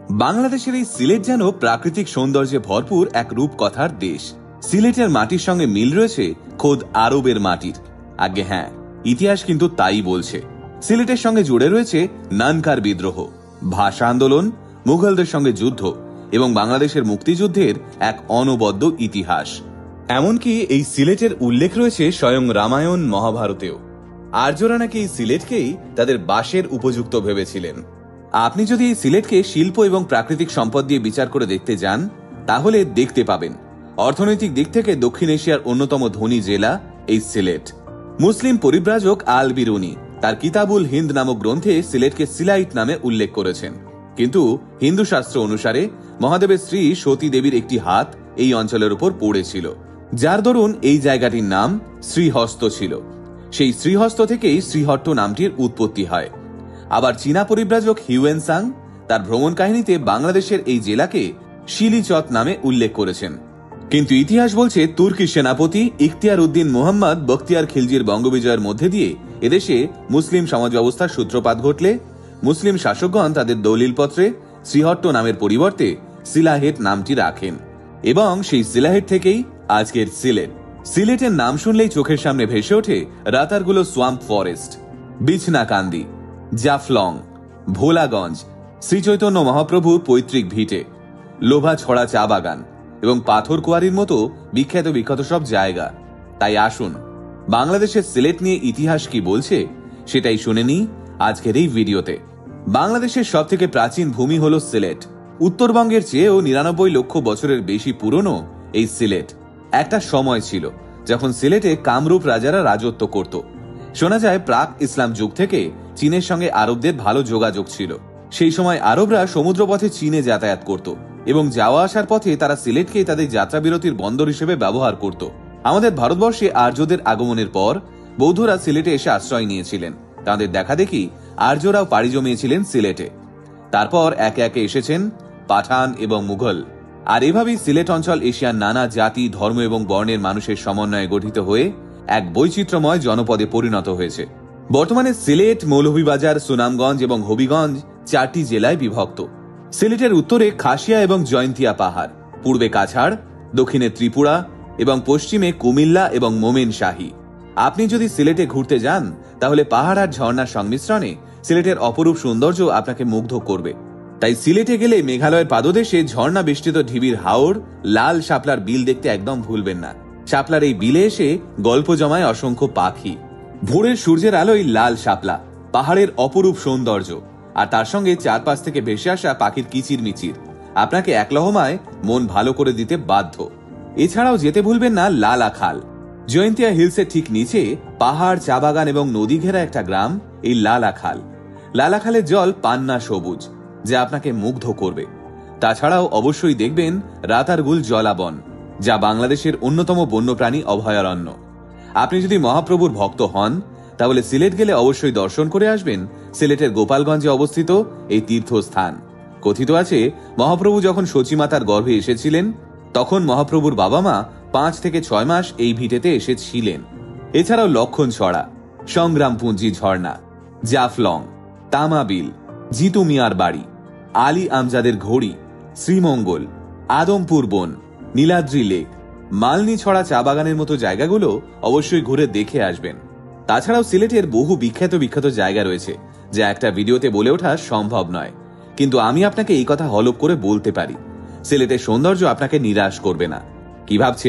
বাংলাদেশের এই সিলেট যেন প্রাকৃতিক সৌন্দর্যে ভরপুর এক রূপকথার দেশ। সিলেটের মাটির সঙ্গে মিল রয়েছে খোদ আরবের মাটির। আগে হ্যাঁ, ইতিহাস কিন্তু তাই বলছে। সিলেটের সঙ্গে জুড়ে রয়েছে নানকার বিদ্রোহ, ভাষা আন্দোলন, মুঘলদের সঙ্গে যুদ্ধ এবং বাংলাদেশের মুক্তিযুদ্ধের এক অনবদ্য ইতিহাস। এমনকি এই সিলেটের উল্লেখ রয়েছে স্বয়ং রামায়ণ মহাভারতেও। আর্যরা নাকি এই সিলেটকেই তাদের বাসের উপযুক্ত ভেবেছিলেন। আপনি যদি এই সিলেটকে শিল্প এবং প্রাকৃতিক সম্পদ দিয়ে বিচার করে দেখতে যান, তাহলে দেখতে পাবেন অর্থনৈতিক দিক থেকে দক্ষিণ এশিয়ার অন্যতম ধনী জেলা এই সিলেট। মুসলিম পরিব্রাজক আল বিরুনি তার কিতাবুল হিন্দ নামক গ্রন্থে সিলেটকে সিলাইট নামে উল্লেখ করেছেন। কিন্তু হিন্দু শাস্ত্র অনুসারে মহাদেবের স্ত্রী সতী দেবীর একটি হাত এই অঞ্চলের উপর পড়েছিল, যার দরুন এই জায়গাটির নাম শ্রীহস্ত ছিল। সেই শ্রীহস্ত থেকেই শ্রীহট্ট নামটির উৎপত্তি হয়। আবার চীনা পরিব্রাজক হিউয়েনসাং তার ভ্রমণ কাহিনীতে বাংলাদেশের এই জেলাকে শিলিচত নামে উল্লেখ করেছেন। কিন্তু ইতিহাস বলছে তুর্কি সেনাপতি ইখতিয়ার উদ্দিন মোহাম্মদ বখতিয়ার খিলজির বঙ্গবিজয়ের মধ্যে দিয়ে এদেশে মুসলিম সমাজ ব্যবস্থার সূত্রপাত ঘটলে মুসলিম শাসকগণ তাদের দলিলপত্রে শ্রীহট্ট নামের পরিবর্তে সিলাহেট নামটি রাখেন এবং সেই সিলাহেট থেকেই আজকের সিলেট। সিলেটের নাম শুনলেই চোখের সামনে ভেসে ওঠে রাতারগুলো সোয়াম্প ফরেস্ট, বিছনাকান্দি, জাফলং, ভোলাগঞ্জ, শ্রীচৈতন্য মহাপ্রভুর পৈতৃক ভিটে, লোভা ছড়া চা বাগান এবং পাথর কুয়ারির মতো বিখ্যাত সব জায়গা। তাই আসুন বাংলাদেশের সিলেট নিয়ে ইতিহাস কি বলছে সেটাই শুনে নিই আজকের এই ভিডিওতে। বাংলাদেশের সব থেকে প্রাচীন ভূমি হল সিলেট। উত্তরবঙ্গের চেয়েও ৯৯ লক্ষ বছরের বেশি পুরনো এই সিলেট। একটা সময় ছিল যখন সিলেটে কামরূপ রাজারা রাজত্ব করত। শোনা যায় প্রাক ইসলাম যুগ থেকে চীনের সঙ্গে আরবদের ভালো যোগাযোগ ছিল। সেই সময় আরবরা সমুদ্রপথে চীনে যাতায়াত করত এবং যাওয়া আসার পথে তারা সিলেটকে তাদের যাত্রা বিরতির বন্দর হিসেবে ব্যবহার করত। আমাদের ভারতবর্ষে আর্যদের আগমনের পর বৌদ্ধরা সিলেটে এসে আশ্রয় নিয়েছিলেন। তাদের দেখা দেখি আর্যরাও পাড়ি জমিয়েছিলেন সিলেটে। তারপর একে একে এসেছেন পাঠান এবং মুঘল। আর এভাবেই সিলেট অঞ্চল এশিয়ার নানা জাতি, ধর্ম এবং বর্ণের মানুষের সমন্বয়ে গঠিত হয়ে এক বৈচিত্র্যময় জনপদে পরিণত হয়েছে। বর্তমানে সিলেট, মৌলভীবাজার, সুনামগঞ্জ এবং হবিগঞ্জ 4টি জেলায় বিভক্ত। সিলেটের উত্তরে খাসিয়া এবং জয়ন্তিয়া পাহাড়, পূর্বে কাছাড়, দক্ষিণে ত্রিপুরা এবং পশ্চিমে কুমিল্লা এবং মোমেন শাহী। আপনি যদি সিলেটে ঘুরতে যান তাহলে পাহাড় আর ঝর্ণার সংমিশ্রণে সিলেটের অপরূপ সৌন্দর্য আপনাকে মুগ্ধ করবে। তাই সিলেটে গেলে মেঘালয়ের পাদদেশে ঝর্ণা বেষ্টিত ঢিবির হাওড়, লাল শাপলার বিল দেখতে একদম ভুলবেন না। শাপলার এই বিলে এসে গল্প জমায় অসংখ্য পাখি। ভোরের সূর্যের আলোয় লাল শাপলা, পাহাড়ের অপরূপ সৌন্দর্য আর তার সঙ্গে চারপাশ থেকে ভেসে আসা পাখির কিচির মিচির আপনাকে এক লহমায় মন ভালো করে দিতে বাধ্য। এছাড়াও যেতে ভুলবেন না লালাখাল। জয়ন্তিয়া হিলসের ঠিক নিচে পাহাড়, চা বাগান এবং নদী ঘেরা একটা গ্রাম এই লালাখাল। লালাখালের জল পান্না সবুজ, যা আপনাকে মুগ্ধ করবে। তাছাড়াও অবশ্যই দেখবেন রাতারগুল জলাবন, যা বাংলাদেশের অন্যতম বন্যপ্রাণী অভয়ারণ্য। আপনি যদি মহাপ্রভুর ভক্ত হন তাহলে সিলেট গেলে অবশ্যই দর্শন করে আসবেন সিলেটের গোপালগঞ্জে অবস্থিত এই তীর্থস্থান। কথিত আছে মহাপ্রভু যখন সচিমাতার গর্ভে এসেছিলেন তখন মহাপ্রভুর বাবা মা 5 থেকে 6 মাস এই ভিটেতে এসেছিলেন। এছাড়াও লক্ষণছড়া, সংগ্রামপুঞ্জি ঝর্ণা, জাফলং, তামাবিল, জিতু মিয়ার বাড়ি, আলী আমজাদের ঘড়ি, শ্রীমঙ্গল, আদমপুর বন, নীলাদ্রি লেক, মালনী ছড়া চা বাগানের মতো জায়গাগুলো অবশ্যই ঘুরে দেখে আসবেন। তাছাড়াও সিলেটের বহু বিখ্যাত জায়গা রয়েছে যা একটা ভিডিওতে বলে ওঠা সম্ভব নয়। কিন্তু আমি আপনাকে এই কথা হলফ করে বলতে পারি, সিলেটের সৌন্দর্য আপনাকে নিরাশ করবে না। কি ভাবছেন?